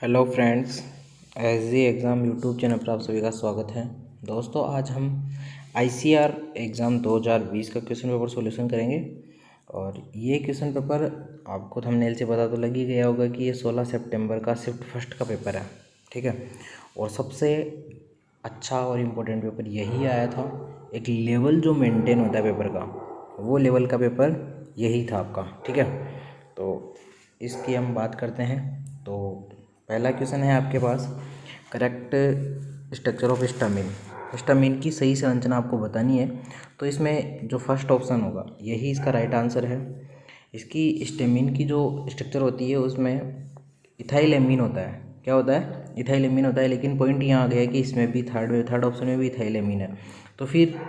Hello friends, SG exam YouTube channel पर आप सभी का स्वागत है। दोस्तों, आज हम आईसीआर एग्ज़ाम 2020 का क्वेश्चन पेपर सॉल्यूशन करेंगे। और ये क्वेश्चन पेपर आपको थंबनेल से पता तो लग ही गया होगा कि ये 16 सितंबर का शिफ्ट फर्स्ट का पेपर है, ठीक है। और सबसे अच्छा और इम्पोर्टेंट पेपर यही आया था। एक लेवल जो मेंटेन होता है पेपर का, वो लेवल का पेपर यही था आपका, ठीक है। तो इसकी हम बात करते हैं। तो पहला क्वेश्चन है आपके पास, correct structure of histamine. Histamine की सही संरचना आपको बतानी है। तो इसमें जो फर्स्ट ऑप्शन होगा यही इसका राइट आंसर है। इसकी हिस्टामिन की जो स्ट्रक्चर होती है उसमें इथाइल एमीन होता है। क्या होता है? इथाइल एमीन होता है। लेकिन पॉइंट यहाँ आ गया है कि इसमें भी थर्ड ऑप्शन में भी इथाइल एमीन है। तो फिर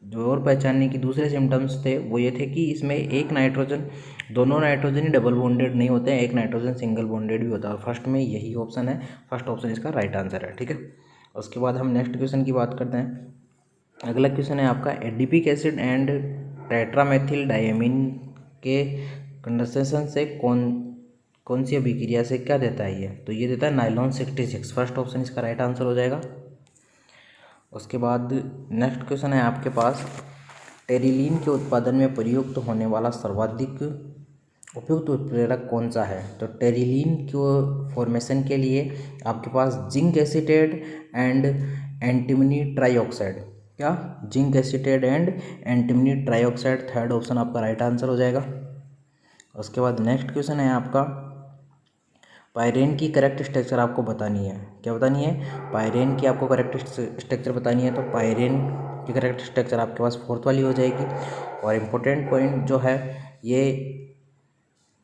जो और पहचानने की दूसरे सिम्टम्स थे वो ये थे कि इसमें एक नाइट्रोजन, दोनों नाइट्रोजन ही डबल बॉन्डेड नहीं होते हैं, एक नाइट्रोजन सिंगल बॉन्डेड भी होता है। और फर्स्ट में यही ऑप्शन है, फर्स्ट ऑप्शन इसका राइट आंसर है, ठीक है। उसके बाद हम नेक्स्ट क्वेश्चन की बात करते हैं। अगला क्वेश्चन है आपका, adipic acid and tetramethyl diamine के कंडेंसेशन से कौन सी अभिक्रिया से क्या देता है ये? तो ये देता है नाइलॉन 66। फर्स्ट ऑप्शन इसका राइट आंसर हो जाएगा। उसके बाद नेक्स्ट क्वेश्चन है आपके पास, टेरिलीन के उत्पादन में प्रयुक्त होने वाला सर्वाधिक उपयुक्त उत्प्रेरक कौन सा है? तो टेरिलीन को फॉर्मेशन के लिए आपके पास zinc acetate and antimony trioxide, क्या zinc acetate and antimony trioxide, third option आपका राइट आंसर हो जाएगा। उसके बाद नेक्स्ट क्वेश्चन है आपका, पायरेन की करेक्ट स्ट्रक्चर आपको बतानी है। क्या बतानी है? पायरेन की आपको करेक्ट स्ट्रक्चर बतानी है। तो पायरेन की करेक्ट स्ट्रक्चर आपके पास फोर्थ वाली हो जाएगी। और इम्पोर्टेंट पॉइंट जो है, ये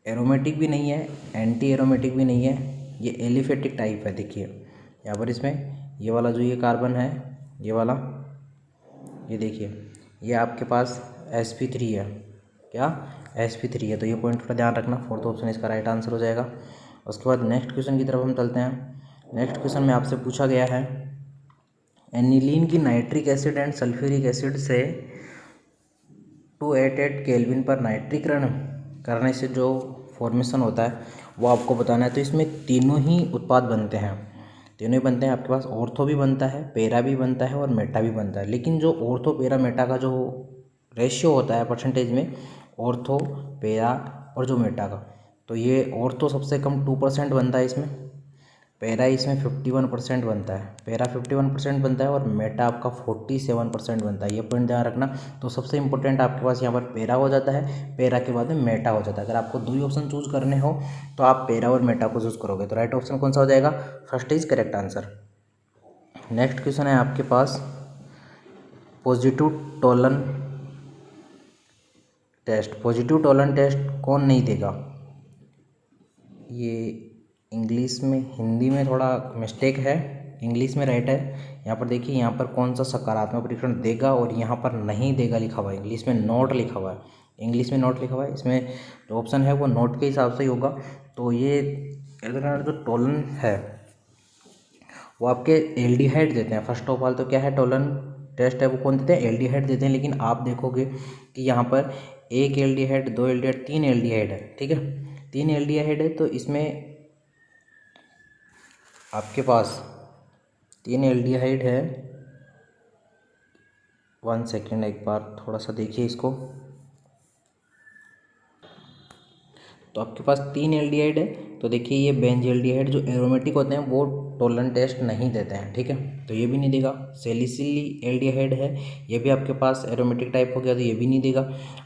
एरोमेटिक भी नहीं है, एंटी एरोमेटिक भी नहीं है, ये एलिफेटिक टाइप है। देखिए यहाँ पर इसमें ये वाला जो ये कार्बन है, ये वाला, ये देखिए ये आपके पास sp3 है। क्या? sp3 है। तो ये पॉइंट थोड़ा ध्यान रखना, फोर्थ ऑप्शन इसका राइट आंसर हो जाएगा। उसके बाद नेक्स्ट क्वेश्चन की तरफ हम चलते हैं। नेक्स्ट क्वेश्चन में आपसे पूछा गया है, एनिलीन की nitric acid and sulphuric acid से 288 केल्विन पर नाइट्रीकरण करने से जो फॉर्मेशन होता है वो आपको बताना है। तो इसमें तीनों ही उत्पाद बनते हैं, तीनों ही बनते हैं। आपके पास ऑर्थो भी बनता है, पेरा भी बनता है और मेटा भी बनता है। लेकिन जो ऑर्थो पेरा मेटा का जो रेशियो होता है परसेंटेज में, ऑर्थो पेरा और जो मेटा का, तो ये ऑर्थो सबसे कम 2% बनता है इसमें, पेरा इसमें 51% बनता है, पेरा 51% बनता है और मेटा आपका 47% बनता है। ये पॉइंट ध्यान रखना। तो सबसे इंपॉर्टेंट आपके पास यहाँ पर पेरा हो जाता है, पेरा के बाद में मेटा हो जाता है। अगर आपको दो ही ऑप्शन चूज करने हो तो आप पेरा और मेटा को चूज करोगे। तो राइट ऑप्शन कौन सा हो जाएगा? First is correct answer. Next question है आपके पास, positive Tollen test. Positive Tollen test कौन नहीं देगा? ये इंग्लिश में, हिंदी में थोड़ा मिस्टेक है, इंग्लिश में राइट है। यहाँ पर देखिए, यहाँ पर कौन सा सकारात्मक परीक्षण देगा और यहाँ पर नहीं देगा लिखा हुआ है। इंग्लिश में नॉट लिखा हुआ है, इंग्लिश में नॉट लिखा हुआ है। इसमें जो ऑप्शन है वो नॉट के हिसाब से ही होगा। तो ये जो टोलन है वो आपके एल्डिहाइड देते हैं। फर्स्ट ऑफ ऑल तो क्या है, टोलन टेस्ट है वो कौन देते हैं? एल्डिहाइड देते हैं। लेकिन आप देखोगे कि यहाँ पर एक एल्डिहाइड, दो एल्डिहाइड, तीन एल्डिहाइड है, ठीक है, तीन एल्डिहाइड है। तो इसमें आपके पास तीन एल्डिहाइड है। वन सेकेंड, एक बार थोड़ा सा देखिए इसको। तो आपके पास तीन एल्डिहाइड है। तो देखिए ये बेंजील्डिहाइड जो एरोमेटिक होते हैं वो टोलन टेस्ट नहीं देते हैं, ठीक है, तो ये भी नहीं देगा। सेलिसिली एल्डिहाइड है, ये भी आपके पास एरोमेटिक टाइप हो गया, तो ये भी नहीं देगा।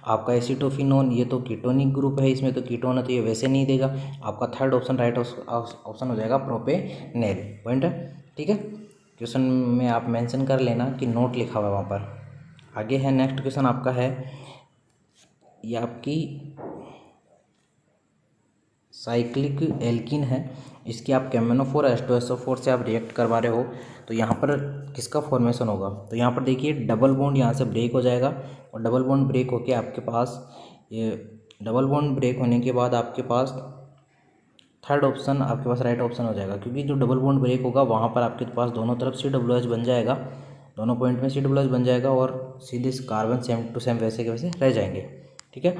आपका एसिटोफिनोन, ये तो कीटोनिक ग्रुप है, इसमें तो कीटोन है, तो ये वैसे नहीं देगा। आपका थर्ड ऑप्शन राइट ऑप्शन हो जाएगा, प्रोपेनेल। पॉइंट है, ठीक है। क्वेश्चन में आप मेंशन कर लेना कि नोट लिखा हुआ है वहाँ पर। आगे है नेक्स्ट क्वेश्चन आपका है, ये आपकी साइक्लिक एल्कीन है, इसकी आप कैमेनोफोर एस्टोएसोफोर से आप रिएक्ट करवा रहे हो। तो यहाँ पर किसका फॉर्मेशन होगा? तो यहाँ पर देखिए डबल बॉन्ड यहाँ से ब्रेक हो जाएगा और डबल बॉन्ड ब्रेक होके आपके पास, ये डबल बॉन्ड ब्रेक होने के बाद आपके पास थर्ड ऑप्शन आपके पास राइट ऑप्शन हो जाएगा। क्योंकि जो डबल बॉन्ड ब्रेक होगा वहाँ पर आपके पास दोनों तरफ COOH बन जाएगा, दोनों पॉइंट में COOH बन जाएगा और सीधे कार्बन सेम टू सेम वैसे के वैसे रह जाएंगे, ठीक है।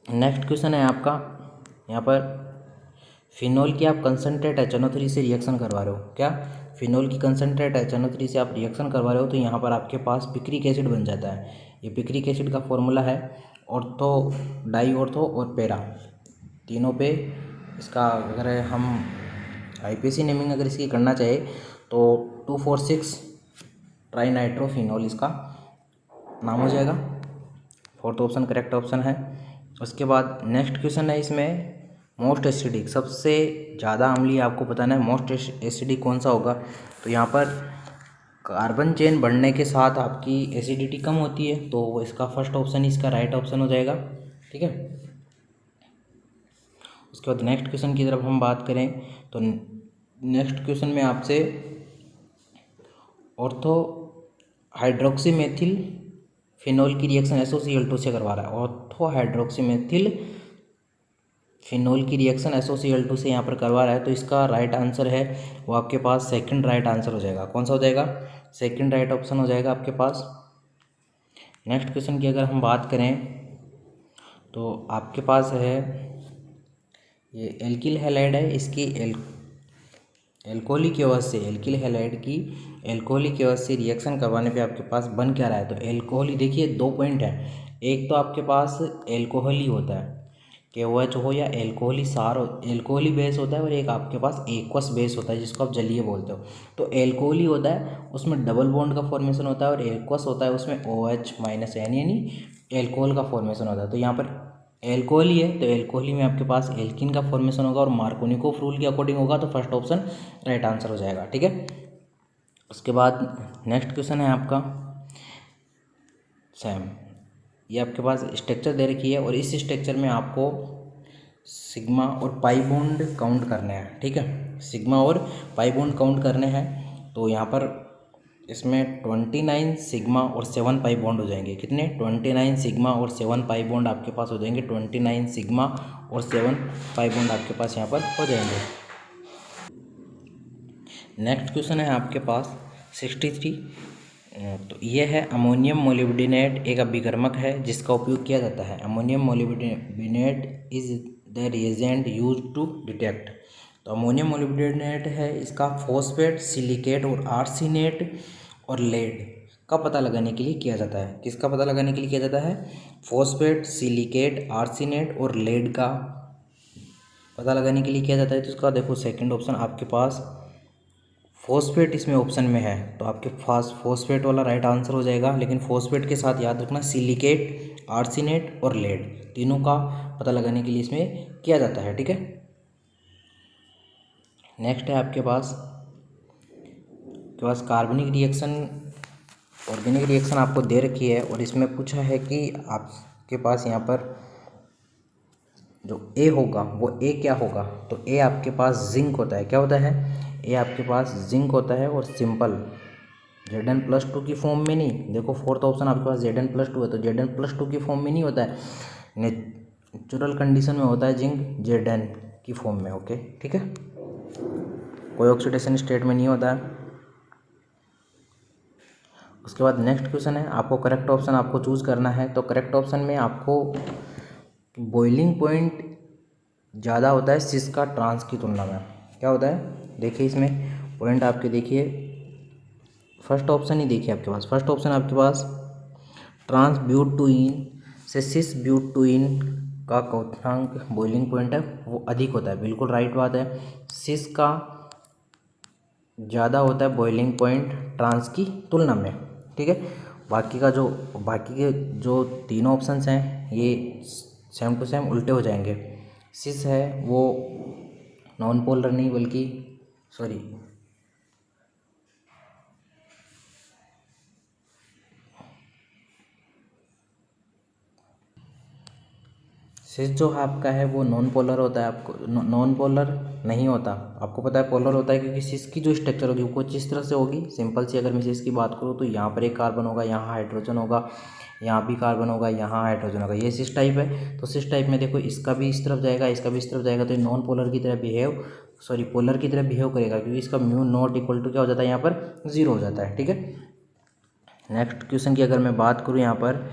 नेक्स्ट क्वेश्चन है आपका, यहाँ पर फिनोल की आप कंसनट्रेट HNO3 से रिएक्शन करवा रहे हो, क्या फिनोल की कंसनट्रेट HNO3 से आप रिएक्शन करवा रहे हो, तो यहाँ पर आपके पास पिक्रिक एसिड बन जाता है। ये पिक्रिक एसिड का फॉर्मूला है ऑर्थो, डाई ऑर्थो और पैरा, तीनों पे इसका अगर हम IPC नेमिंग अगर इसकी करना चाहे तो 2,4,6 ट्राइनाइट्रोफिनोल इसका नाम हो जाएगा। फोर्थ ऑप्शन करेक्ट ऑप्शन है। उसके बाद नेक्स्ट क्वेश्चन है इसमें मोस्ट एसिडिक, सबसे ज़्यादा अम्लीय आपको बताना है मोस्ट एसिडिक कौन सा होगा। तो यहाँ पर कार्बन चेन बढ़ने के साथ आपकी एसिडिटी कम होती है, तो इसका फर्स्ट ऑप्शन इसका राइट ऑप्शन हो जाएगा, ठीक है। उसके बाद नेक्स्ट क्वेश्चन की तरफ हम बात करें तो नेक्स्ट क्वेश्चन में आपसे ऑर्थो हाइड्रोक्सीमेथिल फिनोल की रिएक्शन SOCl2 से करवा रहा है। ऑर्थो हाइड्रोक्सीमेथिल फिनोल की रिएक्शन SOCl2 से यहाँ पर करवा रहा है, तो इसका राइट आंसर है वो आपके पास सेकंड राइट आंसर हो जाएगा। कौन सा हो जाएगा? सेकंड राइट ऑप्शन हो जाएगा आपके पास। नेक्स्ट क्वेश्चन की अगर हम बात करें तो आपके पास है ये एल्किल हैलाइड है, इसकी एल्कोहलिक एसिड से एल्किल हैलाइड की एल्कोहलिक एसिड से रिएक्शन करवाने पे आपके पास बन क्या रहा है। तो एल्कोहल, देखिए 2 पॉइंट है, एक तो आपके पास एल्कोहल ही होता है, KOH हो या एल्कोहली सार एल्कोहली बेस होता है, और एक आपके पास एक्वस बेस होता है जिसको आप जलीय बोलते हो। तो एल्कोहली होता है उसमें डबल बॉन्ड का फॉर्मेशन होता है, और एक्वस होता है उसमें OH- यानी एल्कोहल का फॉर्मेशन होता है। तो यहाँ पर एल्कोहली है तो एल्कोहली में आपके पास एल्किन का फॉर्मेशन होगा और मार्कोनिकोव रूल के अकॉर्डिंग होगा, तो फर्स्ट ऑप्शन राइट आंसर हो जाएगा, ठीक है। उसके बाद नेक्स्ट क्वेश्चन है आपका सेम, ये आपके पास स्ट्रक्चर दे रखी है और इस स्ट्रक्चर में आपको सिग्मा और पाई बॉन्ड काउंट करने हैं, ठीक है। सिग्मा और पाई बॉन्ड काउंट करने हैं, तो यहाँ पर इसमें 29 सिग्मा और 7 पाई बॉन्ड हो जाएंगे। कितने? 29 सिग्मा और 7 पाई बॉन्ड आपके पास हो जाएंगे। 29 सिग्मा और 7 पाई बॉन्ड आपके पास यहाँ पर हो जाएंगे। नेक्स्ट क्वेश्चन है आपके पास 63। तो ये है अमोनियम मोलिब्डेनेट एक अभिकर्मक है जिसका उपयोग किया जाता है। Ammonium molybdate is the reagent use to detect. तो अमोनियम मोलिब्डेनेट है, इसका फॉस्फेट, सिलिकेट और आर्सेनेट और लेड का पता लगाने के लिए किया जाता है। किसका पता लगाने के लिए किया जाता है? फॉस्फेट, सिलिकेट, आर्सेनेट और लेड का पता लगाने के लिए किया जाता है। तो इसका देखो सेकंड ऑप्शन आपके पास फॉस्फेट इसमें ऑप्शन में है, तो आपके पास फॉस्फेट वाला राइट आंसर हो जाएगा। लेकिन फॉस्फेट के साथ याद रखना सिलिकेट, आर्सेनेट और लेड तीनों का पता लगाने के लिए इसमें किया जाता है, ठीक है। नेक्स्ट है आपके पास कार्बनिक रिएक्शन, ऑर्गेनिक रिएक्शन आपको दे रखी है और इसमें पूछा है कि आपके पास यहाँ पर जो ए होगा वो ए क्या होगा। तो ए आपके पास जिंक होता है। क्या होता है? ए आपके पास जिंक होता है और सिंपल Zn+2 की फॉर्म में नहीं। देखो फोर्थ ऑप्शन आपके पास Zn+2 है, तो Zn+2 की फॉर्म में नहीं होता है, नेचुरल कंडीशन में होता है जिंक Zn की फॉर्म में। ओके, ठीक है, कोई ऑक्सीडेशन स्टेट में नहीं होता है। उसके बाद नेक्स्ट क्वेश्चन है, आपको करेक्ट ऑप्शन आपको चूज़ करना है। तो करेक्ट ऑप्शन में आपको बॉइलिंग पॉइंट ज़्यादा होता है सिस का ट्रांस की तुलना में। क्या होता है? देखिए इसमें पॉइंट आपके देखिए फर्स्ट ऑप्शन ही देखिए आपके पास, फर्स्ट ऑप्शन आपके पास ट्रांस ब्यूटुइन से सिस ब्यूटुइन का क्वथनांक बॉइलिंग पॉइंट है वो अधिक होता है। बिल्कुल राइट बात है, सिस का ज़्यादा होता है बॉइलिंग पॉइंट ट्रांस की तुलना में, ठीक है। बाकी के जो तीनों ऑप्शंस हैं ये सेम टू सेम उल्टे हो जाएंगे। सिस है वो नॉन पोलर नहीं बल्कि सिस जो आपका है वो नॉन पोलर होता है। आपको नॉन पोलर नहीं होता, आपको पता है पोलर होता है, क्योंकि सिस की जो स्ट्रक्चर होगी वो कुछ इस तरह से होगी। सिंपल सी अगर मैं सिस की बात करूँ तो यहाँ पर एक कार्बन होगा, यहाँ हाइड्रोजन होगा, यहाँ भी कार्बन होगा, यहाँ हाइड्रोजन होगा, ये सिस टाइप है। तो सिस टाइप में देखो इसका भी इस तरफ जाएगा, इसका भी इस तरफ जाएगा, तो ये नॉन पोलर की तरह पोलर की तरह बिहेव करेगा, क्योंकि इसका म्यू नॉट इक्वल टू क्या हो जाता है, यहाँ पर 0 हो जाता है, ठीक है। नेक्स्ट क्वेश्चन की अगर मैं बात करूँ, यहाँ पर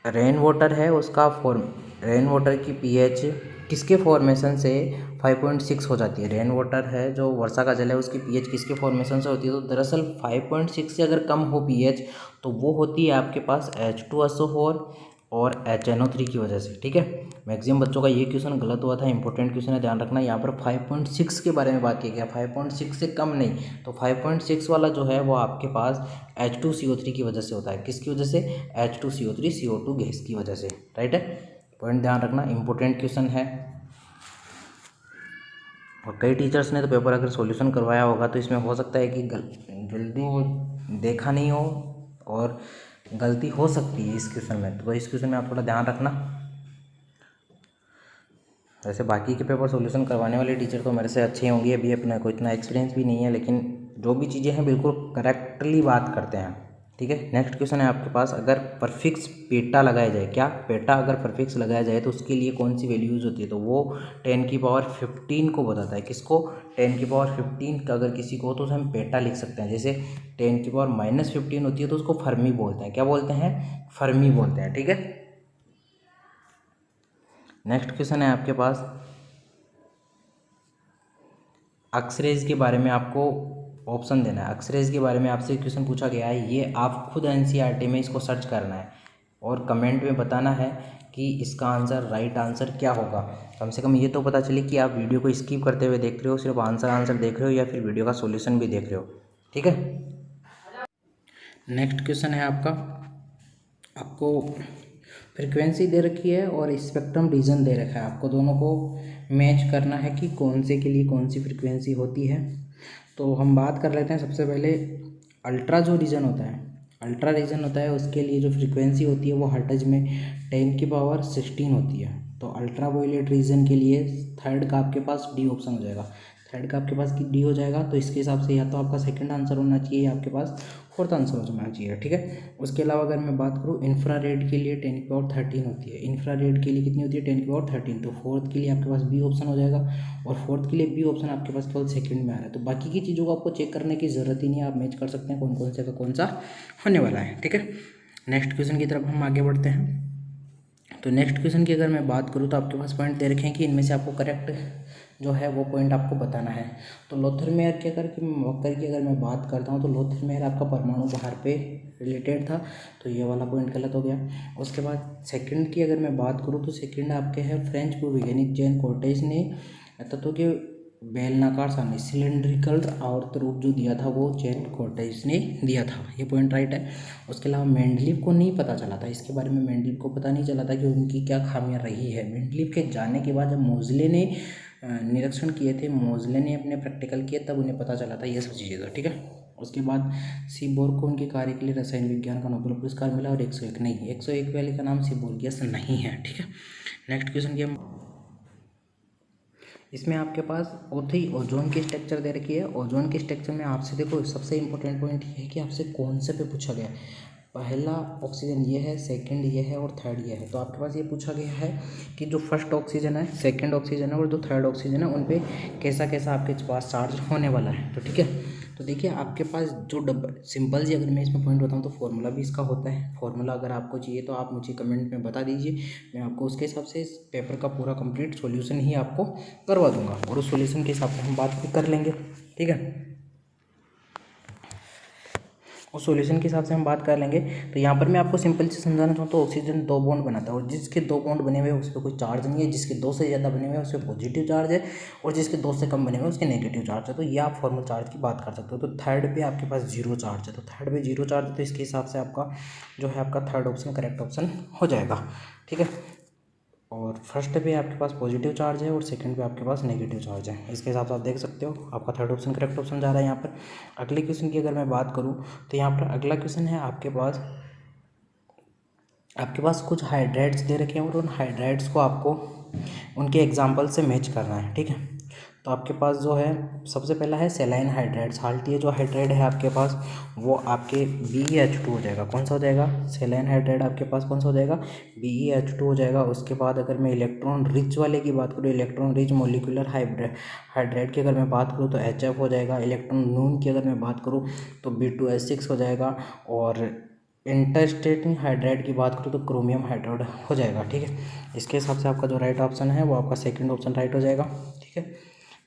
रेन वाटर है उसका फॉर्म, रेन वाटर की pH किसके फॉर्मेशन से 5.6 हो जाती है। रेन वाटर है जो वर्षा का जल है उसकी पीएच किसके फॉर्मेशन से होती है, तो दरअसल 5.6 से अगर कम हो पीएच तो वो होती है आपके पास H2SO4 और HNO3 की वजह से। ठीक है, मैक्सिमम बच्चों का ये क्वेश्चन गलत हुआ था, इंपॉर्टेंट क्वेश्चन है, ध्यान रखना। यहाँ पर 5.6 के बारे में बात की गया, 5.6 से कम नहीं। तो 5.6 वाला जो है वो आपके पास H2CO3 की वजह से होता है। किसकी वजह से? H2CO3 CO2 गैस की वजह से। राइट है, पॉइंट ध्यान रखना, इंपॉर्टेंट क्वेश्चन है। और कई टीचर्स ने तो पेपर अगर सॉल्यूशन करवाया होगा तो इसमें हो सकता है कि जल्दी वो देखा नहीं हो और गलती हो सकती है इस क्वेश्चन में, तो इस क्वेश्चन में आप थोड़ा ध्यान रखना। वैसे बाकी के पेपर सॉल्यूशन करवाने वाले टीचर तो मेरे से अच्छे होंगे, अभी अपना कोई इतना एक्सपीरियंस भी नहीं है, लेकिन जो भी चीज़ें हैं बिल्कुल करेक्टली बात करते हैं। ठीक है, नेक्स्ट क्वेश्चन है आपके पास, अगर परफिक्स पेटा लगाया जाए, क्या पेटा अगर परफिक्स लगाया जाए तो उसके लिए कौन सी वैल्यू यूज होती है, तो वो 10⁻15 को बताता है। किसको? 10⁻15 का अगर किसी को हो तो उसे हम पेटा लिख सकते हैं। जैसे 10⁻−15 होती है तो उसको फर्मी बोलते हैं। क्या बोलते हैं? फर्मी बोलते हैं। ठीक है, नेक्स्ट क्वेश्चन है आपके पास, अक्सरेज के बारे में आपको ऑप्शन देना है। अक्सरेज के बारे में आपसे क्वेश्चन पूछा गया है, ये आप खुद एनसीईआरटी में इसको सर्च करना है और कमेंट में बताना है कि इसका आंसर, राइट आंसर क्या होगा। कम से कम ये तो पता चले कि आप वीडियो को स्किप करते हुए देख रहे हो, सिर्फ आंसर देख रहे हो, या फिर वीडियो का सॉल्यूशन भी देख रहे हो। ठीक है, नेक्स्ट क्वेश्चन है आपको फ्रीक्वेंसी दे रखी है और स्पेक्ट्रम रीजन दे रखा है। आपको दोनों को मैच करना है कि कौन से के लिए कौन सी फ्रीक्वेंसी होती है। तो हम बात कर लेते हैं सबसे पहले अल्ट्रा जो रीजन होता है, अल्ट्रा रीजन होता है उसके लिए जो फ्रीक्वेंसी होती है वो हर्ट्ज में 10⁻16 होती है। तो अल्ट्रा वायलेट रीजन के लिए थर्ड का आपके पास डी ऑप्शन हो जाएगा। थर्ड का आपके पास डी हो जाएगा, तो इसके हिसाब से या तो आपका सेकंड आंसर होना चाहिए या आपके पास फोर्थ आंसर होना चाहिए। ठीक है, उसके अलावा अगर मैं बात करूँ इंफ्रारेड के लिए 10⁻13 होती है। इंफ्रारेड के लिए कितनी होती है? 10⁻13। तो फोर्थ के लिए आपके पास बी ऑप्शन हो जाएगा, और फोर्थ के लिए बी ऑप्शन आपके पास केवल सेकंड में आ रहा है। तो बाकी की चीज़ों को आपको चेक करने की ज़रूरत ही नहीं है, आप मैच कर सकते हैं कौन कौन से का कौन सा होने वाला है। ठीक है, नेक्स्ट क्वेश्चन की तरफ हम आगे बढ़ते हैं। तो नेक्स्ट क्वेश्चन की अगर मैं बात करूँ तो आपके पास पॉइंट दे रखे हैं कि इनमें से आपको करेक्ट जो है वो पॉइंट आपको बताना है। तो लोथरमेयर के अगर मैं बात करता हूँ तो लोथरमेयर आपका परमाणु भार पे रिलेटेड था, तो ये वाला पॉइंट गलत हो गया। उसके बाद सेकंड की अगर मैं बात करूँ तो सेकंड आपके है फ्रेंच भूवैज्ञानिक जैन कोर्टेज ने तत्वों के बेलनाकार सारणी सिलेंड्रिकल आवर्त रूप जो दिया था वो जैन कोर्टेज ने दिया था, ये पॉइंट राइट है। उसके अलावा मेंडलीव को नहीं पता चला था, इसके बारे में मेंडलीव को पता नहीं चला था कि उनकी क्या खामियां रही है। मेंडलीव के जाने के बाद जब मोज़ले ने निरीक्षण किए थे, मोज़ले ने अपने प्रैक्टिकल किए, तब उन्हें पता चला था ये सब चीज़ें। ठीक है, उसके बाद सीबोर को उनके कार्य के लिए रसायन विज्ञान का नोबेल पुरस्कार मिला। और 101 नहीं, 101 वाले का नाम सीबोर्गियस नहीं है। ठीक है, नेक्स्ट क्वेश्चन की हम इसमें आपके पास ओजोन की स्ट्रक्चर दे रखी है। ओजोन के स्ट्रक्चर में आपसे देखो सबसे इंपॉर्टेंट पॉइंट ये है कि आपसे कौन से पे पूछा गया है। पहला ऑक्सीजन ये है, सेकंड ये है और थर्ड ये है। तो आपके पास ये पूछा गया है कि जो फर्स्ट ऑक्सीजन है, सेकंड ऑक्सीजन है और जो थर्ड ऑक्सीजन है उन पे कैसा कैसा आपके पास चार्ज होने वाला है। तो ठीक है, तो देखिए आपके पास जो सिंपल जी अगर मैं इसमें पॉइंट बताऊँ तो फॉर्मूला भी इसका होता है। फॉर्मूला अगर आपको चाहिए तो आप मुझे कमेंट में बता दीजिए, मैं आपको उसके हिसाब से इस पेपर का पूरा कंप्लीट सॉल्यूशन ही आपको करवा दूंगा और उस सॉल्यूशन के हिसाब से हम बात भी कर लेंगे। ठीक है, उस सॉल्यूशन के हिसाब से हम बात कर लेंगे। तो यहाँ पर मैं आपको सिंपल से समझाना चाहूँ तो ऑक्सीजन 2 बॉन्ड बनाता है, और जिसके 2 बॉन्ड बने हुए हैं उस पर कोई चार्ज नहीं है, जिसके 2 से ज़्यादा बने हुए हैं उस पर पॉजिटिव चार्ज है, और जिसके 2 से कम बने हुए हैं उसके नेगेटिव चार्ज है। तो ये आप फॉर्मल चार्ज की बात कर सकते हो। तो थर्ड पे आपके पास 0 चार्ज है, तो थर्ड पे 0 चार्ज है, तो इसके हिसाब से आपका जो है आपका थर्ड ऑप्शन करेक्ट ऑप्शन हो जाएगा। ठीक है, और फर्स्ट पे आपके पास पॉजिटिव चार्ज है और सेकंड पे आपके पास नेगेटिव चार्ज है। इसके हिसाब से आप देख सकते हो आपका थर्ड ऑप्शन करेक्ट ऑप्शन जा रहा है यहाँ पर। अगले क्वेश्चन की अगर मैं बात करूँ तो यहाँ पर अगला क्वेश्चन है आपके पास कुछ हाइड्रेट्स दे रखे हैं और उन हाइड्रेट्स को आपको उनके एग्जाम्पल से मैच करना है। ठीक है, तो आपके पास जो है सबसे पहला है सेलाइन हाइड्रेट। साल्ट ये जो हाइड्रेट है आपके पास वो आपके BeH2 हो जाएगा। कौन सा हो जाएगा? सेलाइन हाइड्रेट आपके पास कौन सा हो जाएगा? BeH2 हो जाएगा। उसके बाद अगर मैं इलेक्ट्रॉन रिच वाले की बात करूँ, इलेक्ट्रॉन रिच मोलिकुलर हाइड्रेट की अगर मैं बात करूँ तो HF हो जाएगा। इलेक्ट्रॉन नून की अगर मैं बात करूँ तो B2H6 हो जाएगा। और इंटरस्टेटिंग हाइड्राइड की बात करूँ तो क्रोमियम हाइड्राइड हो जाएगा। ठीक है, इसके हिसाब से आपका जो राइट ऑप्शन है वो आपका सेकंड ऑप्शन राइट हो जाएगा। ठीक है,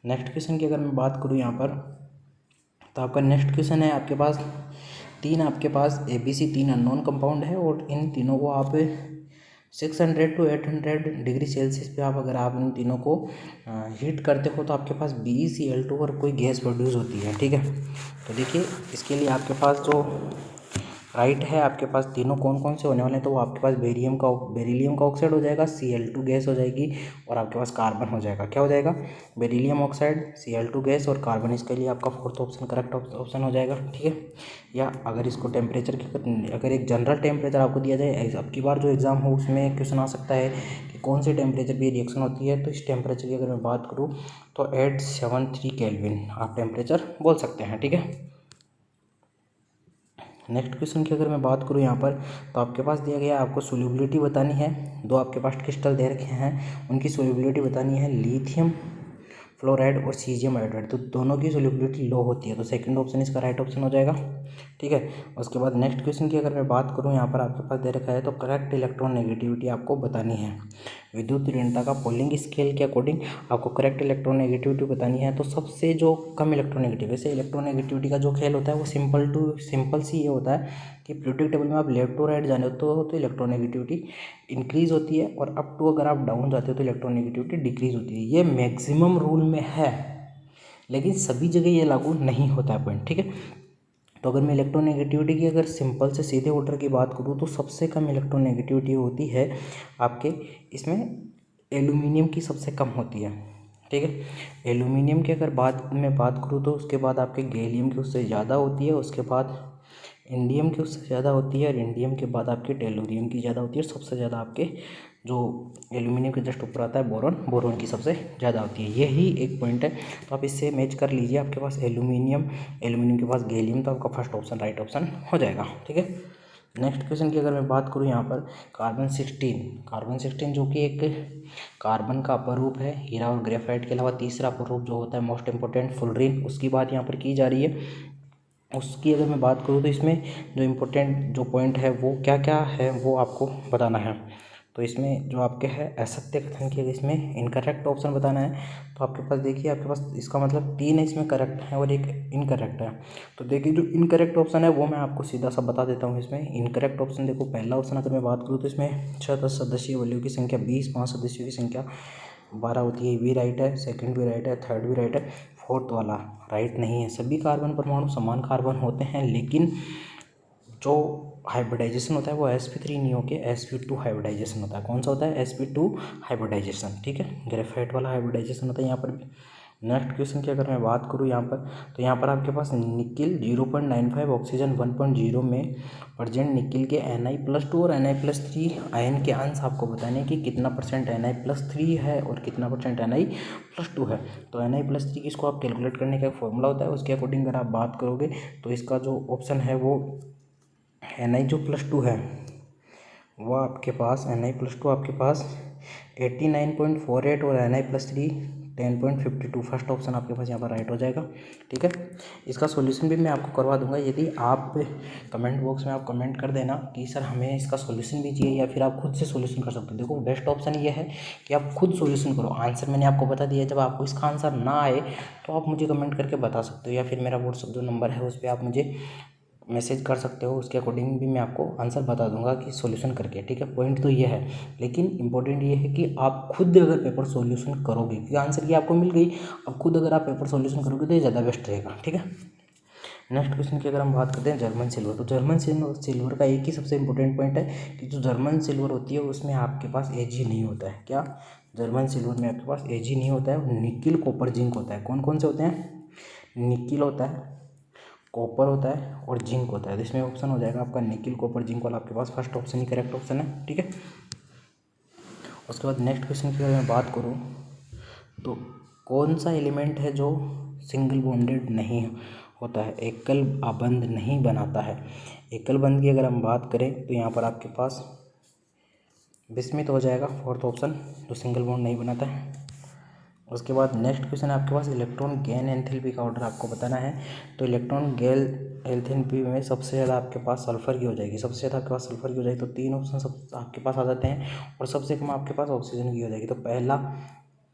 नेक्स्ट क्वेश्चन की अगर मैं बात करूँ यहाँ पर, तो आपका नेक्स्ट क्वेश्चन है आपके पास आपके पास ABC 3 अननोन कंपाउंड है और इन तीनों को आप 600 to 800 डिग्री सेल्सियस पे अगर आप इन तीनों को हीट करते हो तो आपके पास BeCl2 और कोई गैस प्रोड्यूस होती है। ठीक है, तो देखिए इसके लिए आपके पास जो राइट है, आपके पास तीनों कौन कौन से होने वाले हैं, तो वो आपके पास बेरिलियम का ऑक्साइड हो जाएगा, Cl2 गैस हो जाएगी और आपके पास कार्बन हो जाएगा। क्या हो जाएगा? बेरिलियम ऑक्साइड, Cl2 गैस और कार्बन। इसके लिए आपका फोर्थ ऑप्शन करेक्ट ऑप्शन हो जाएगा। ठीक है, या अगर इसको टेम्परेचर की अगर एक जनरल टेम्परेचर आपको दिया जाए, अब की बार जो एग्जाम हो उसमें क्वेश्चन आ सकता है कि कौन से टेम्परेचर पर रिएक्शन होती है, तो इस टेम्परेचर की अगर मैं बात करूँ तो 873 केल्विन आप टेम्परेचर बोल सकते हैं। ठीक है, नेक्स्ट क्वेश्चन की अगर मैं बात करूँ यहाँ पर, तो आपके पास दिया गया आपको सोल्यूबिलिटी बतानी है। दो आपके पास क्रिस्टल दे रखे हैं, उनकी सोल्यूबिलिटी बतानी है, लिथियम फ्लोराइड और सीजियम हाइड्राइड। तो दोनों की सोल्यूबिलिटी लो होती है, तो सेकंड ऑप्शन इसका राइट ऑप्शन हो जाएगा। ठीक है, उसके बाद नेक्स्ट क्वेश्चन की अगर मैं बात करूँ यहाँ पर आपके पास दे रखा है, तो करेक्ट इलेक्ट्रॉन नेगेटिविटी आपको बतानी है। विद्युत ऋणता का पोलिंग स्केल के अकॉर्डिंग आपको करेक्ट इलेक्ट्रॉन नेगेटिविटी बतानी है। तो सबसे जो कम इलेक्ट्रॉन नेगेटिव, वैसे इलेक्ट्रॉन नेगेटिविटी का जो खेल होता है वो सिंपल सी ये होता है कि पीरियोडिक टेबल में आप लेफ्ट टू राइट जाने तो इलेक्ट्रॉन नेगेटिविटी इंक्रीज होती है और अप टू अगर आप डाउन जाते हो तो इलेक्ट्रॉन नेगेटिविटी डिक्रीज होती है। ये मैक्सिमम रूल में है, लेकिन सभी जगह ये लागू नहीं होता है पॉइंट। ठीक है, तो अगर मैं इलेक्ट्रोनेगेटिविटी की अगर सिंपल से सीधे ऑर्डर की बात करूँ तो सबसे कम इलेक्ट्रोनेगेटिविटी होती है आपके इसमें एल्यूमिनियम की सबसे कम होती है। ठीक है, एल्यूमिनियम की अगर बात करूँ तो उसके बाद आपके गैलियम की उससे ज़्यादा होती है, उसके बाद इंडियम की उससे ज़्यादा होती है और इंडियम के बाद आपके टेलुरियम की ज़्यादा होती है। सबसे ज़्यादा आपके जो एल्यूमिनियम के जस्ट ऊपर आता है बोरॉन की सबसे ज़्यादा होती है। यही एक पॉइंट है, तो आप इससे मैच कर लीजिए। आपके पास एल्यूमिनियम के पास गैलियम, तो आपका फर्स्ट ऑप्शन राइट ऑप्शन हो जाएगा। ठीक है, नेक्स्ट क्वेश्चन की अगर मैं बात करूँ यहाँ पर कार्बन 16 जो कि एक कार्बन का अपर रूप है हीरा और ग्रेफाइट के अलावा तीसरा अपर रूप जो होता है मोस्ट इंपॉर्टेंट फुलरिन, उसकी बात यहाँ पर की जा रही है। उसकी अगर मैं बात करूँ तो इसमें जो इम्पोर्टेंट जो पॉइंट है वो क्या क्या है वो आपको बताना है। तो इसमें जो आपके है असत्य कथन की इसमें इनकरेक्ट ऑप्शन बताना है। तो आपके पास देखिए, आपके पास इसका मतलब 3 इसमें करेक्ट है और एक इनकरेक्ट है। तो देखिए जो इनकरेक्ट ऑप्शन है वो मैं आपको सीधा सा बता देता हूँ। इसमें इनकरेक्ट ऑप्शन देखो, पहला ऑप्शन अगर मैं बात करूँ तो इसमें 6 सदस्यीय वैल्यू की संख्या 20, 5 सदस्यों की संख्या 12 होती है, ये भी राइट है, सेकंड भी राइट है, थर्ड भी राइट है, फोर्थ वाला राइट नहीं है। सभी कार्बन परमाणु समान कार्बन होते हैं, लेकिन जो हाइब्रिडाइजेशन होता है वो sp3 नहीं होकर sp2 हाइब्रिडाइजेशन होता है। कौन सा होता है? sp2 hybridisation. ठीक है, ग्रेफाइट वाला हाइब्रिडाइजेशन होता है यहाँ पर भी। नेक्स्ट क्वेश्चन की अगर मैं बात करूँ यहाँ पर, तो यहाँ पर आपके पास निकिल 0.95, ऑक्सीजन 1.0 में प्रेजेंट निकिल के Na+2 और Na+3 आयन के अंश आपको बताने कि कितना परसेंट Na+3 है और कितना परसेंट Na+2 है। तो Na+3 की इसको आप कैलकुलेट करने का एक फॉर्मूला होता है, उसके अकॉर्डिंग अगर आप बात करोगे तो इसका जो ऑप्शन है वो Na+2 है वो आपके पास Na+2 आपके पास 89.48 और Na+3 10.52, फर्स्ट ऑप्शन आपके पास यहाँ पर राइट हो जाएगा। ठीक है, इसका सॉल्यूशन भी मैं आपको करवा दूंगा। यदि आप कमेंट बॉक्स में आप कमेंट कर देना कि सर हमें इसका सॉल्यूशन भी चाहिए, या फिर आप खुद से सॉल्यूशन कर सकते हो। देखो बेस्ट ऑप्शन ये है कि आप खुद सॉल्यूशन करो। आंसर मैंने आपको बता दिया, जब आपको इसका आंसर ना आए तो आप मुझे कमेंट करके बता सकते हो, या फिर मेरा व्हाट्सअप जो नंबर है उस पर आप मुझे मैसेज कर सकते हो। उसके अकॉर्डिंग भी मैं आपको आंसर बता दूंगा कि सॉल्यूशन करके। ठीक है, पॉइंट तो ये है, लेकिन इंपॉर्टेंट ये है कि आप खुद अगर पेपर सॉल्यूशन करोगे, क्योंकि आंसर की आपको मिल गई, अब खुद अगर आप पेपर सॉल्यूशन करोगे तो ये ज़्यादा बेस्ट रहेगा। ठीक है, नेक्स्ट क्वेश्चन की अगर हम बात करते हैं जर्मन सिल्वर, तो जर्मन सिल्वर का एक ही सबसे इंपॉर्टेंट पॉइंट है कि जो जर्मन सिल्वर होती है उसमें आपके पास Ag नहीं होता है। क्या? जर्मन सिल्वर में आपके पास Ag नहीं होता है, निकिल कॉपर जिंक होता है। कौन कौन से होते हैं? निकिल होता है, कॉपर होता है और जिंक होता है। तो इसमें ऑप्शन हो जाएगा आपका निकिल कॉपर जिंक वाला, आपके पास फर्स्ट ऑप्शन ही करेक्ट ऑप्शन है। ठीक है, उसके बाद नेक्स्ट क्वेश्चन की अगर मैं बात करूँ तो कौन सा एलिमेंट है जो सिंगल बॉन्डेड नहीं होता है, एकल बंध नहीं बनाता है? एकल बंध की अगर हम बात करें तो यहाँ पर आपके पास बिस्मिथ हो जाएगा फोर्थ ऑप्शन, जो सिंगल बॉन्ड नहीं बनाता है। उसके बाद नेक्स्ट क्वेश्चन है आपके पास इलेक्ट्रॉन गेन एंथैल्पी का ऑर्डर आपको बताना है। तो इलेक्ट्रॉन गेन एंथैल्पी में सबसे ज़्यादा आपके पास सल्फर की हो जाएगी, सबसे ज़्यादा आपके पास सल्फर की हो जाएगी, तो 3 ऑप्शन सब आपके पास आ जाते हैं। और सबसे कम आपके पास ऑक्सीजन की हो जाएगी, तो पहला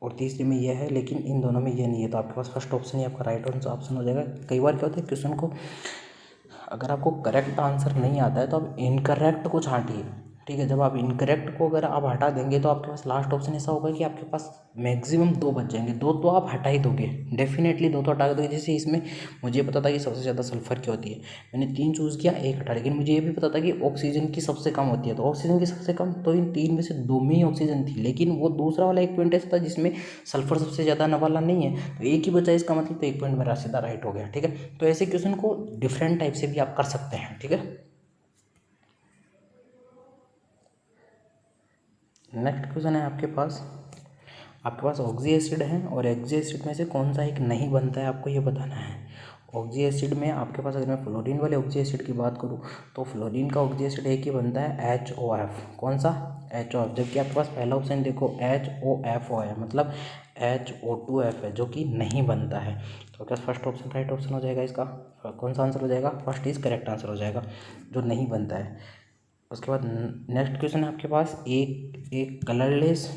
और तीसरे में ये है, लेकिन इन दोनों में ये नहीं है, तो आपके पास फर्स्ट ऑप्शन ही आपका राइट ऑप्शन हो जाएगा। कई बार क्या होता है क्वेश्चन को अगर आपको करेक्ट आंसर नहीं आता है तो आप इनकरेक्ट को छांटिए, ठीक है। जब आप इनकरेक्ट को अगर आप हटा देंगे तो आपके पास लास्ट ऑप्शन ऐसा होगा कि आपके पास मैक्सिमम 2 बच जाएंगे, 2 तो आप हटा ही दोगे, डेफिनेटली 2 तो हटा दोगे। जैसे इसमें मुझे पता था कि सबसे ज़्यादा सल्फर की होती है, मैंने 3 चूज़ किया, 1 हटा, लेकिन मुझे ये भी पता था कि ऑक्सीजन की सबसे कम होती है, तो ऑक्सीजन की सबसे कम, तो इन 3 में से 2 में ही ऑक्सीजन थी, लेकिन वो दूसरा वाला एक पॉइंट ऐसा था जिसमें सल्फर सबसे ज़्यादा वाला नहीं है, तो एक ही बचा, इसका मतलब तो एक पॉइंट मेरा सीधा राइट हो गया, ठीक है। तो ऐसे क्वेश्चन को डिफरेंट टाइप से भी आप कर सकते हैं, ठीक है। नेक्स्ट क्वेश्चन है आपके पास ऑक्सी एसिड है और ऑक्सी एसिड में से कौन सा एक नहीं बनता है, आपको ये बताना है। ऑक्सी एसिड में आपके पास, अगर मैं फ्लोरीन वाले ऑक्सी एसिड की बात करूँ तो फ्लोरीन का ऑक्सी एसिड एक ही बनता है HOF, कौन सा HOF, जबकि आपके पास पहला ऑप्शन देखो HOFO है, मतलब HO2F है जो कि नहीं बनता है। तो आपके पास फर्स्ट ऑप्शन राइट ऑप्शन हो जाएगा, इसका कौन सा आंसर हो जाएगा, फर्स्ट इज करेक्ट आंसर हो जाएगा, जो नहीं बनता है। उसके बाद नेक्स्ट क्वेश्चन है आपके पास एक कलरलेस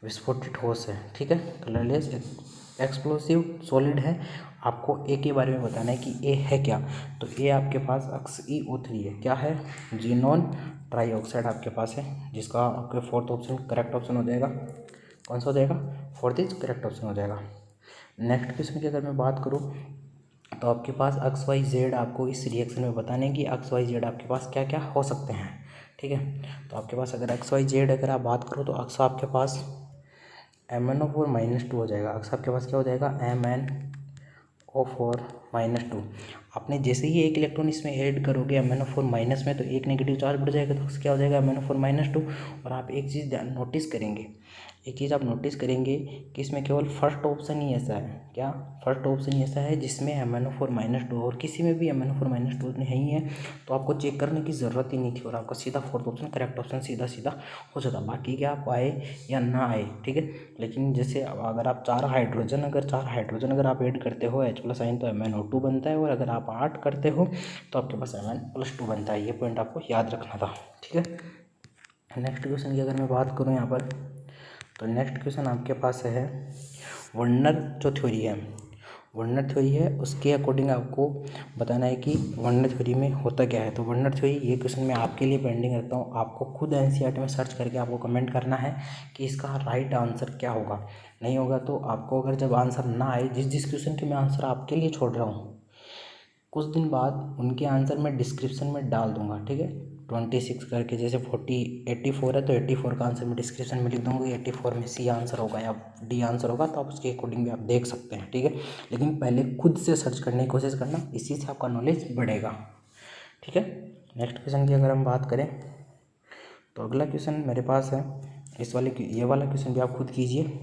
विस्फोटित ठोस है, ठीक है, कलरलेस एक्सप्लोसिव सॉलिड है। आपको ए के बारे में बताना है कि ए है क्या, तो ए आपके पास XeO3 है, क्या है, जीनोन ट्राईऑक्साइड आपके पास है, जिसका आपके फोर्थ ऑप्शन करेक्ट ऑप्शन हो जाएगा, कौन सा हो जाएगा, फोर्थ इज करेक्ट ऑप्शन हो जाएगा। नेक्स्ट क्वेश्चन की अगर मैं बात करूँ तो आपके पास XYZ आपको इस रिएक्शन में बताने की XYZ आपके पास क्या क्या हो सकते हैं, ठीक है। तो आपके पास अगर XYZ अगर आप बात करो तो अक्स आपके पास MnO4 - 2 हो जाएगा, अक्स आपके पास क्या हो जाएगा, MnO4 - 2। आपने जैसे ही एक इलेक्ट्रॉन इसमें ऐड करोगे MnO4 माइनस में, तो एक नेगेटिव चार्ज बढ़ जाएगा, तो क्या हो जाएगा MnO4 - 2। और आप एक चीज़ नोटिस करेंगे, एक चीज़ आप नोटिस करेंगे कि इसमें केवल फर्स्ट ऑप्शन ही ऐसा है, क्या, फर्स्ट ऑप्शन ही ऐसा है जिसमें MnO4 - 2, और किसी में भी MnO4 - 2 नहीं है, तो आपको चेक करने की ज़रूरत ही नहीं थी, और आपका सीधा फोर्थ ऑप्शन करेक्ट ऑप्शन सीधा सीधा हो जाता। बाकी क्या आपको आए या ना आए, ठीक है। लेकिन जैसे अगर आप 4 हाइड्रोजन अगर आप ऐड करते हो H+, तो MnO2 बनता है, और अगर आप 8 करते हो तो आपके पास Mn+2 बनता है। ये पॉइंट आपको याद रखना था, ठीक है। नेक्स्ट क्वेश्चन की अगर मैं बात करूँ यहाँ पर, तो नेक्स्ट क्वेश्चन आपके पास है वर्नर जो थ्योरी है, वर्नर थ्योरी है, उसके अकॉर्डिंग आपको बताना है कि वर्नर थ्योरी में होता क्या है। तो वर्नर थ्योरी, ये क्वेश्चन मैं आपके लिए पेंडिंग रखता हूँ, आपको खुद NCERT में सर्च करके आपको कमेंट करना है कि इसका राइट आंसर क्या होगा। नहीं होगा तो आपको, अगर जब आंसर ना आए, जिस क्वेश्चन के मैं आंसर आपके लिए छोड़ रहा हूँ, कुछ दिन बाद उनके आंसर मैं डिस्क्रिप्शन में डाल दूंगा, ठीक है। 26 करके, जैसे 84 है तो 84 का आंसर मैं डिस्क्रिप्शन में लिख दूंगा, 84 में C आंसर होगा या D आंसर होगा, तो आप उसके अकॉर्डिंग भी आप देख सकते हैं, ठीक है। लेकिन पहले खुद से सर्च करने की कोशिश करना, इसी से आपका नॉलेज बढ़ेगा, ठीक है। नेक्स्ट क्वेश्चन की अगर हम बात करें तो अगला क्वेश्चन मेरे पास है, ये वाला क्वेश्चन भी आप खुद कीजिए।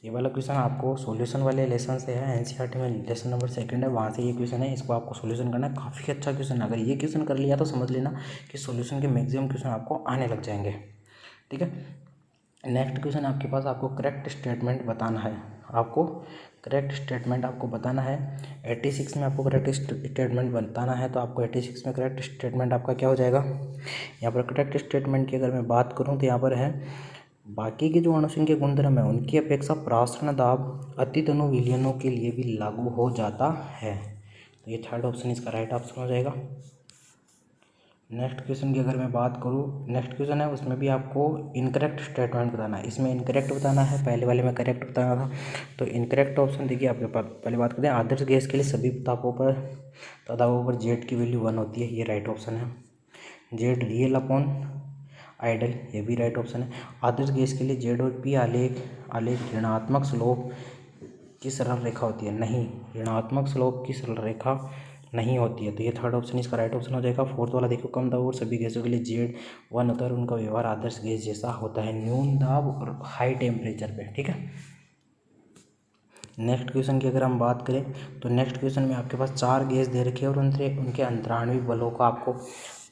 ये वाला क्वेश्चन आपको सॉल्यूशन वाले लेसन से है, NCERT में लेसन नंबर 2 है, वहाँ से ये क्वेश्चन है, इसको आपको सॉल्यूशन करना है। काफ़ी अच्छा क्वेश्चन है, अगर ये क्वेश्चन कर लिया तो समझ लेना कि सॉल्यूशन के मैक्सिमम क्वेश्चन आपको आने लग जाएंगे, ठीक है। नेक्स्ट क्वेश्चन आपके पास, आपको करेक्ट स्टेटमेंट बताना है, आपको करेक्ट स्टेटमेंट आपको बताना है। 86 में आपको करेक्ट स्टेटमेंट बताना है, तो आपको 86 में करेक्ट स्टेटमेंट आपका क्या हो जाएगा। यहाँ पर करेक्ट स्टेटमेंट की अगर मैं बात करूँ तो यहाँ पर है, बाकी के जो अणुसंख्यक गुणधर्म है उनकी अपेक्षा प्रासरण दाब अतितनु विलयनों के लिए भी लागू हो जाता है, तो ये थर्ड ऑप्शन इसका राइट ऑप्शन हो जाएगा। नेक्स्ट क्वेश्चन की अगर मैं बात करूँ, नेक्स्ट क्वेश्चन है उसमें भी आपको इनकरेक्ट स्टेटमेंट बताना है, इसमें इनकरेक्ट बताना है, पहले वाले में करेक्ट बताना था। तो इनकरेक्ट ऑप्शन देखिए आपके पास, पहले बात करते हैं, आदर्श गैस के लिए सभी तापों पर जेड की वैल्यू 1 होती है, ये राइट ऑप्शन है। जेड रियल अपॉन आइडल, ये भी राइट ऑप्शन है। आदर्श गैस के लिए जेड और पी आलेख ऋणात्मक स्लोप की सरल रेखा होती है, नहीं, ऋणात्मक स्लोप की सरल रेखा नहीं होती है, तो ये थर्ड ऑप्शन इसका राइट ऑप्शन हो जाएगा। फोर्थ वाला देखो, कम दाब और सभी गैसों के लिए जेड 1 होता है और उनका व्यवहार आदर्श गैस जैसा होता है, न्यून दाब और हाई टेम्परेचर पे, ठीक है। नेक्स्ट क्वेश्चन की अगर हम बात करें तो नेक्स्ट क्वेश्चन में आपके पास 4 गैस दे रखी है और उनके अंतराणविक बलों का आपको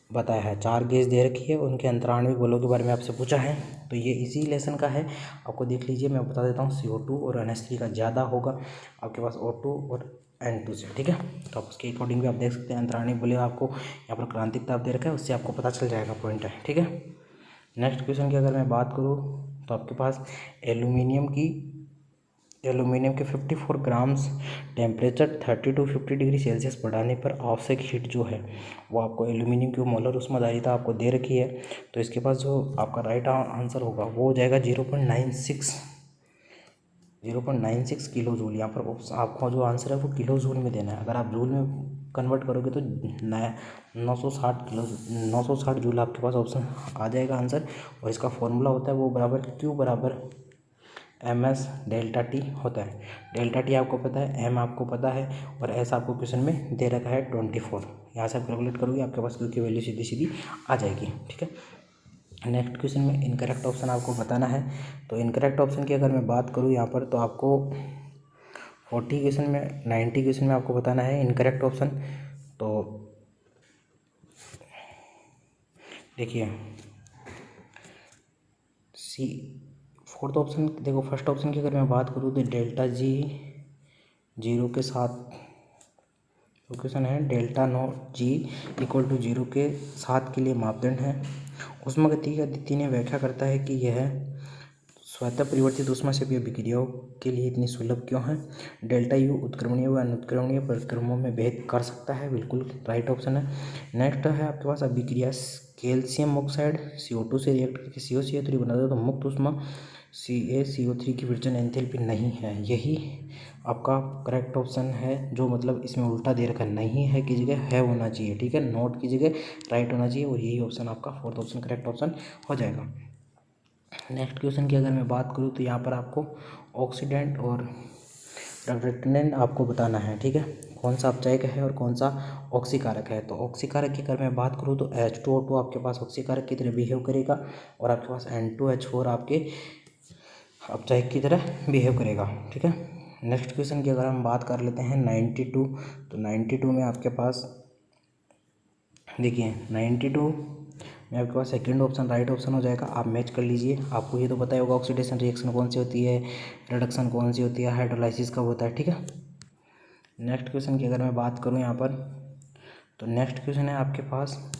बताया है, 4 गैस दे रखी है, उनके अंतराणु बलों के बारे में आपसे पूछा है। तो ये इसी लेसन का है, आपको देख लीजिए। मैं बता देता हूँ, CO2 और NH3 का ज़्यादा होगा आपके पास O2 और N2 से, ठीक है। तो आप उसके अकॉर्डिंग भी आप देख सकते हैं। अंतराणु बल आपको यहाँ पर क्रांतिक ताप दे रखा है, उससे आपको पता चल जाएगा, पॉइंट है, ठीक है। नेक्स्ट क्वेश्चन की अगर मैं बात करूँ तो आपके पास एल्यूमिनियम के 54 grams temperature 30 to 50 degree Celsius बढ़ाने पर आवश्यक हीट जो है वो आपको एल्यूमिनियम की मोलर ऊष्माधारिता आपको दे रखी है। तो इसके पास जो आपका राइट आंसर होगा वो हो जाएगा 0.96 किलो जूल। यहाँ पर आपका जो आंसर है वो किलो जूल में देना है। अगर आप जूल में कन्वर्ट करोगे तो 960 जूल आपके पास ऑप्शन आ जाएगा आंसर। और इसका फॉर्मूला होता है वो बराबर Q बराबर MS डेल्टा T होता है। डेल्टा T आपको पता है, M आपको पता है, और S आपको क्वेश्चन में दे रखा है 24। यहाँ से आप कैलकुलेट करोगे आपके पास Q की वैल्यू सीधी सीधी आ जाएगी, ठीक है। नेक्स्ट क्वेश्चन में इनकरेक्ट ऑप्शन आपको बताना है। तो इनकरेक्ट ऑप्शन की अगर मैं बात करूँ यहाँ पर, तो आपको 90 क्वेश्चन में आपको बताना है इनकरेक्ट ऑप्शन। तो देखिए, फोर्थ ऑप्शन देखो, फर्स्ट ऑप्शन की अगर मैं बात करूँ तो डेल्टा G 0 के साथ क्वेश्चन है, delta not G equal to 0 के साथ के लिए मापदंड है। ऊष्मागतिकी अद्वितीय ने व्याख्या करता है कि यह स्वतः परिवर्तित ऊष्माक्षेपी अभिक्रियाओं के लिए इतनी सुलभ क्यों है। डेल्टा U उत्क्रमणीय व अनुत्क्रमणीय परिक्रमों में भेद कर सकता है, बिल्कुल राइट ऑप्शन है। नेक्स्ट है आपके पास अभिक्रिया कैल्शियम ऑक्साइड CO2 से रिएक्ट करके COCO3 बनाता है तो मुक्त ऊष्मा CaCO3 की विभाजन एंथैल्पी नहीं है। यही आपका करेक्ट ऑप्शन है, जो मतलब इसमें उल्टा दे रखा नहीं है की जगह है होना चाहिए, ठीक है। नोट की जगह राइट होना चाहिए, और यही ऑप्शन आपका फोर्थ ऑप्शन करेक्ट ऑप्शन हो जाएगा। नेक्स्ट क्वेश्चन की अगर मैं बात करूँ तो यहाँ पर आपको ऑक्सीडेंट और रिडक्टेंट आपको बताना है, ठीक है। कौन सा अपचायक है और कौन सा ऑक्सीकारक है। तो ऑक्सीकारक की अगर मैं बात करूँ तो H2O2 आपके पास ऑक्सीकारक की तरह बिहेव करेगा, और आपके पास N2H4 आपके अपचायक की तरह बिहेव करेगा, ठीक है। नेक्स्ट क्वेश्चन की अगर हम बात कर लेते हैं 92, तो 92 में आपके पास देखिए 92 में आपके पास सेकंड ऑप्शन राइट ऑप्शन हो जाएगा। आप मैच कर लीजिए, आपको ये तो पता ही होगा ऑक्सीडेशन रिएक्शन कौन सी होती है, रिडक्शन कौन सी होती है, हाइड्रोलाइसिस कब होता है, ठीक है। नेक्स्ट क्वेश्चन की अगर मैं बात करूँ यहाँ पर, तो नेक्स्ट क्वेश्चन है आपके पास,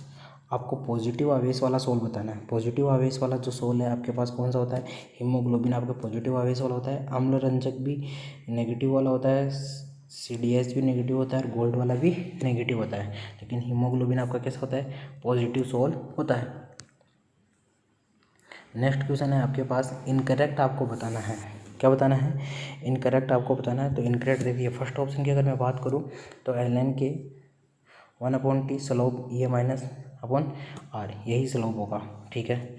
आपको पॉजिटिव आवेश वाला सोल बताना है। पॉजिटिव आवेश वाला जो सोल है आपके पास कौन सा होता है, हीमोग्लोबिन आपका पॉजिटिव आवेश वाला होता है, अम्ल रंजक भी नेगेटिव वाला होता है, CDS भी नेगेटिव होता है, और गोल्ड वाला भी नेगेटिव होता है, लेकिन हीमोग्लोबिन आपका कैसा होता है, पॉजिटिव सोल होता है। नेक्स्ट क्वेश्चन है आपके पास, इनकरेक्ट आपको बताना है। क्या बताना है, इनकरेक्ट आपको बताना है। तो इनकरेक्ट देखिए, फर्स्ट ऑप्शन की अगर मैं बात करूँ तो ln के 1/T slope E minus upon R, यही स्लोप होगा, ठीक है।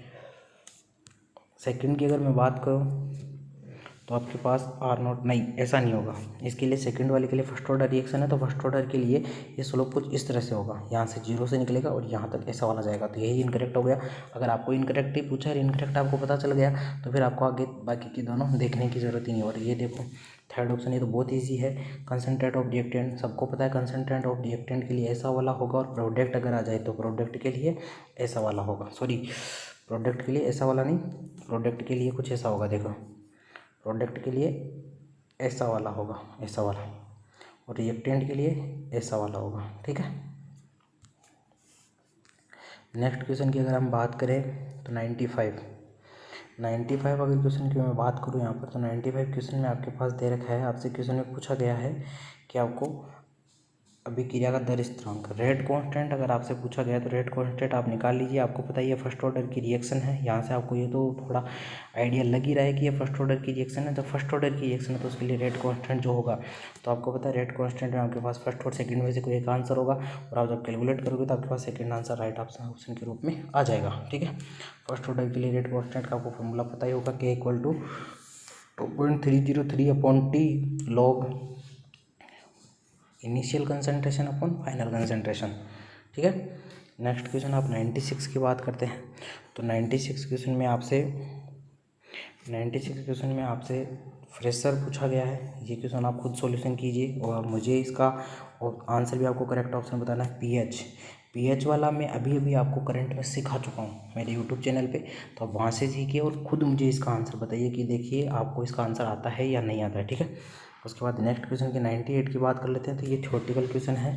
सेकंड की अगर मैं बात करूँ तो आपके पास R0 नहीं, ऐसा नहीं होगा। इसके लिए सेकंड वाले के लिए फर्स्ट ऑर्डर रिएक्शन है, तो फर्स्ट ऑर्डर के लिए ये स्लोप कुछ इस तरह से होगा, यहाँ से 0 से निकलेगा और यहाँ तक ऐसा वाला जाएगा, तो यही इनकरेक्ट हो गया। अगर आपको इनकरेक्ट ही पूछा है, इनकरेक्ट आपको पता चल गया, तो फिर आपको आगे बाकी की दोनों देखने की ज़रूरत ही नहीं हो रही। ये देखो थर्ड ऑप्शन, ये तो बहुत ईजी है, कंसनट्रेट ऑफ रिएक्टेंट, सबको पता है कंसनट्रेट ऑफ रिएक्टेंट के लिए ऐसा वाला होगा, और प्रोडक्ट अगर आ जाए तो प्रोडक्ट के लिए ऐसा वाला होगा, सॉरी प्रोडक्ट के लिए ऐसा वाला नहीं, प्रोडक्ट के लिए कुछ ऐसा होगा, देखो प्रोडक्ट के लिए ऐसा वाला होगा, ऐसा वाला, और रिएक्टेंट के लिए ऐसा वाला होगा, ठीक है। नेक्स्ट क्वेश्चन की अगर हम बात करें तो 95 अगर क्वेश्चन की मैं बात करूँ यहाँ पर, तो 95 क्वेश्चन में आपके पास दे रखा है, आपसे क्वेश्चन में पूछा गया है कि आपको अभिक्रिया का दर स्थिरांक रेट कांस्टेंट अगर आपसे पूछा गया तो रेट कांस्टेंट आप निकाल लीजिए। आपको पता ही है फर्स्ट ऑर्डर की रिएक्शन है, यहाँ से आपको ये तो थोड़ा आइडिया लग ही रहा है कि ये फर्स्ट ऑर्डर की रिएक्शन है। जब फर्स्ट ऑर्डर की रिएक्शन है तो उसके लिए रेट कांस्टेंट जो होगा, तो आपको पता है रेट कांस्टेंट में आपके पास फर्स्ट और सेकंड में से कोई एक आंसर होगा, और आप जब कैलकुलेट करोगे तो आपके पास सेकंड आंसर राइट ऑप्शन के रूप में आ जाएगा, ठीक है। फर्स्ट ऑर्डर के लिए रेट कांस्टेंट का आपको फॉर्मूला पता ही होगा, K = 2.303/T log initial concentration upon final concentration, ठीक है। नेक्स्ट क्वेश्चन आप 96 की बात करते हैं, तो 96 क्वेश्चन में आपसे फ्रेशर पूछा गया है। ये क्वेश्चन आप खुद सॉल्यूशन कीजिए, और मुझे इसका आंसर भी आपको करेक्ट ऑप्शन बताना है, पीएच वाला मैं अभी अभी आपको करंट में सिखा चुका हूँ मेरे यूट्यूब चैनल पे, तो आप वहाँ से सीखिए और ख़ुद मुझे इसका आंसर बताइए कि देखिए आपको इसका आंसर आता है या नहीं आता है, ठीक है। उसके बाद नेक्स्ट क्वेश्चन की 98 की बात कर लेते हैं। तो ये थ्योरेटिकल क्वेश्चन है,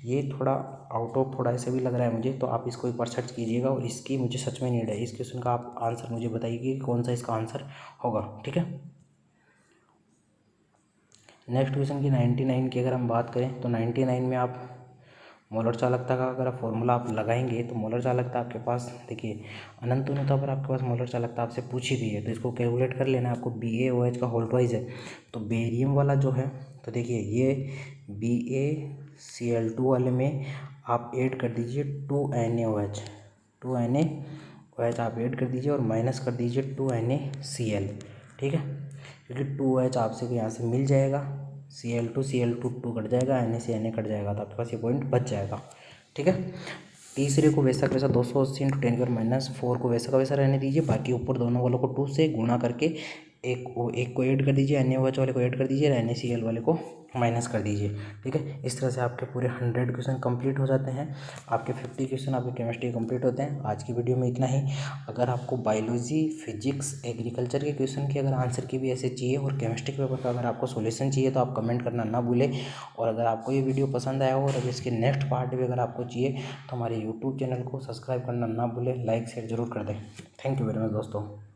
ये थोड़ा आउट ऑफ थोड़ा ऐसे भी लग रहा है मुझे, तो आप इसको एक बार सर्च कीजिएगा और इसकी मुझे सच में नीड है। इस क्वेश्चन का आप आंसर मुझे बताइए कि कौन सा इसका आंसर होगा, ठीक है। नेक्स्ट क्वेश्चन की 99 की अगर हम बात करें तो 99 में आप मोलर चालकता का अगर फॉर्मूला आप लगाएंगे तो मोलर चालकता आपके पास देखिए अनंत अनंतता पर आपके पास मोलर चालकता आपसे पूछी गई है, तो इसको कैलकुलेट कर लेना है आपको। BaOH का होल ट्वाइस है, तो बेरियम वाला जो है, तो देखिए ये BaCl2 वाले में आप ऐड कर दीजिए 2NaOH, 2NaOH आप ऐड कर दीजिए और माइनस कर दीजिए 2NaCl, ठीक है। क्योंकि 2OH आपसे यहाँ से मिल जाएगा, Cl2 2 कट जाएगा, Na से Na कट जाएगा, तो आपके पास ये पॉइंट बच जाएगा, ठीक है। तीसरे को वैसा का वैसा 280 × 10⁻⁴ को वैसा का वैसा रहने दीजिए, बाकी ऊपर दोनों वालों को 2 से गुणा करके एक को ऐड कर दीजिए, NaOH वाले को ऐड कर दीजिए, NaCl वाले को माइनस कर दीजिए, ठीक है। इस तरह से आपके पूरे 100 क्वेश्चन कंप्लीट हो जाते हैं, आपके 50 क्वेश्चन आपके केमिस्ट्री कंप्लीट होते हैं। आज की वीडियो में इतना ही। अगर आपको बायोलॉजी, फिजिक्स, एग्रीकल्चर के क्वेश्चन के अगर आंसर की भी ऐसे चाहिए और केमिस्ट्री के पेपर का अगर आपको सॉल्यूशन चाहिए तो आप कमेंट करना ना भूलें। और अगर आपको ये वीडियो पसंद आया हो और अगर इसके नेक्स्ट पार्ट भी अगर आपको चाहिए तो हमारे यूट्यूब चैनल को सब्सक्राइब करना ना भूलें, लाइक शेयर जरूर कर दें। थैंक यू वेरी मच दोस्तों।